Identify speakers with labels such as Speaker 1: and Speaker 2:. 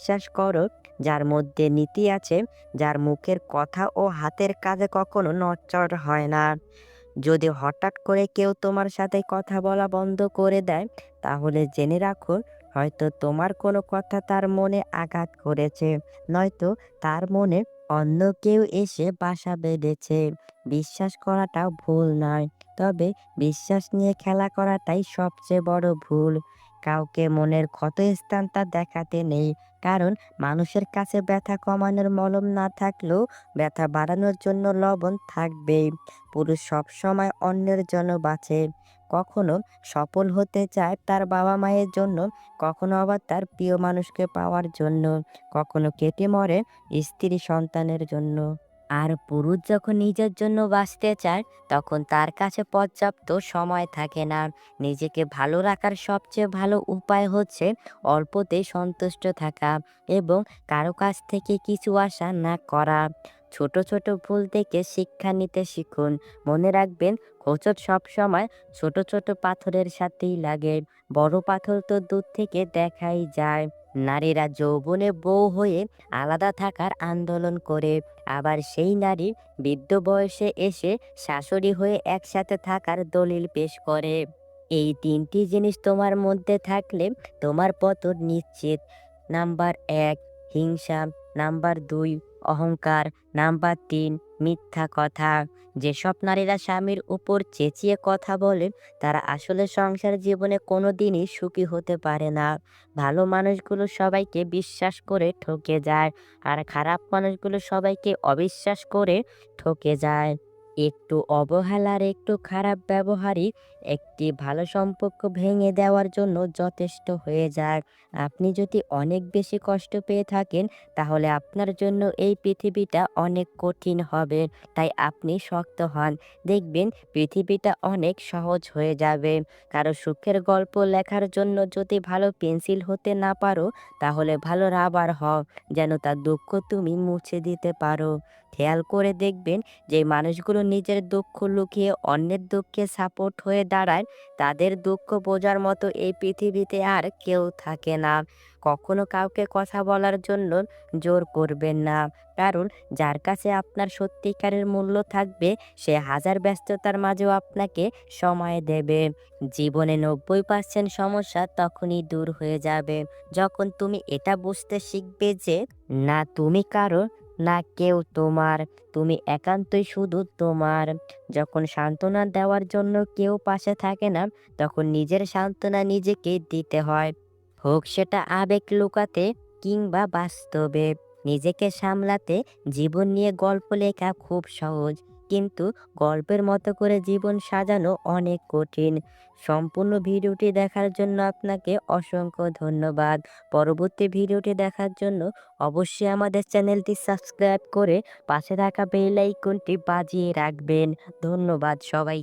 Speaker 1: বিশ্বাস করো, যার মধ্যে নীতি আছে, যার মুখের কথা ও হাতের কাজে কখনো নড়চড় হয় না। যদি হঠাৎ করে কেউ তোমার সাথে কথা বলা বন্ধ করে দেয়, তাহলে জেনে রাখো, হয়তো তোমার কোনো কথা তার মনে আঘাত করেছে, নয়তো তার মনে অন্য কেউ এসে বাসা বেঁধেছে। বিশ্বাস করাটাও ভুল নয়, তবে বিশ্বাস নিয়ে খেলা করাটাই সবচেয়ে বড় ভুল। কাউকে মনের ক্ষতস্থানটা দেখাতে নেই, কারণ মানুষের কাছে ব্যথা কমানোর মলম না থাকলেও ব্যথা বাড়ানোর জন্য লবণ থাকবেই। পুরুষ সবসময় অন্যের জন্য বাঁচে, কখনো সফল হতে চায় তার বাবা মায়ের জন্য, কখনো আবার তার প্রিয় মানুষকে পাওয়ার জন্য, কখনো কেটে মরে স্ত্রী সন্তানের জন্য। আর পুরুষ যখন নিজের জন্য বাঁচতে চায়, তখন তার কাছে পর্যাপ্ত সময় থাকে না। নিজেকে ভালো রাখার সবচেয়ে ভালো উপায় হচ্ছে অল্পতেই সন্তুষ্ট থাকা এবং কারো কাছ থেকে কিছু আশা না করা। ছোট ছোট ভুল থেকে শিক্ষা নিতে শিখুন। মনে রাখবেন, হোঁচট সবসময় ছোট ছোট পাথরের সাথেই লাগে, বড় পাথর তো দূর থেকে দেখাই যায়। নারীরা যৌবনে বউ হয়ে আলাদা থাকার আন্দোলন করে, আবার সেই নারী বৃদ্ধ বয়সে এসে শাশুড়ি হয়ে একসাথে থাকার দলিল পেশ করে। এই তিনটি জিনিস তোমার মধ্যে থাকলে তোমার পতন নিশ্চিত। নাম্বার ১, হিংসা। নাম্বার ২, অহংকার। নাম্বার ৩, মিথ্যা কথা। যেসব নারীরা স্বামীর উপর চেঁচিয়ে কথা বলে, তারা আসলে সংসার জীবনে কোনোদিনই সুখী হতে পারে না। ভালো মানুষগুলো সবাইকে বিশ্বাস করে ঠকে যায়, আর খারাপ মানুষগুলো সবাইকে অবিশ্বাস করে ঠকে যায়। একটু অবহেলার, একটু খারাপ ব্যবহারই একটি ভালো সম্পর্ক ভেঙে দেওয়ার জন্য যথেষ্ট হয়ে যায়। আপনি যদি অনেক বেশি কষ্ট পেয়ে থাকেন, তাহলে আপনার জন্য এই পৃথিবীটা অনেক কঠিন হবে। তাই আপনি শক্ত হন। দেখবেন পৃথিবীটা অনেক সহজ হয়ে যাবে। কারো সুখের গল্প লেখার জন্য যদি ভালো পেন্সিল হতে না পারো, তাহলে ভালো রাবার হও, যেন তার দুঃখ তুমি মুছে দিতে পারো। খেয়াল করে দেখবেন, যে মানুষগুলো নিজের দুঃখ লুকিয়ে অন্যের দুঃখে সাপোর্ট হয়ে দাঁড়ায়, তাদের দুঃখ বোঝার মতো এই পৃথিবীতে আর কেউ থাকে না। কখনো কাউকে কথা বলার জন্য জোর করবেন না, কারণ যার কাছে আপনার সত্যিকারের মূল্য থাকবে, সে হাজার ব্যস্ততার মাঝেও আপনাকে সময় দেবে। জীবনে ৯০% সমস্যা তখনই দূর হয়ে যাবে, যখন তুমি এটা বুঝতে শিখবে যে না তুমি কারো, না কেউ তোমার, তুমি একান্তই শুধু তোমার। যখন সান্ত্বনা দেওয়ার জন্য কেউ পাশে থাকে না, তখন নিজের সান্ত্বনা নিজেকে দিতে হয়, হোক সেটা আবেগ লুকাতে কিংবা বাস্তবে। নিজেকে সামলাতে জীবন নিয়ে গল্প লেখা খুব সহজ, কিন্তু গল্পের মতো করে জীবন সাজানো অনেক কঠিন। সম্পূর্ণ ভিডিওটি দেখার জন্য আপনাকে অসংখ্য ধন্যবাদ। পরবর্তী ভিডিওটি দেখার জন্য অবশ্যই আমাদের চ্যানেলটি সাবস্ক্রাইব করে পাশে থাকা বেল আইকনটি বাজিয়ে রাখবেন। ধন্যবাদ সবাই।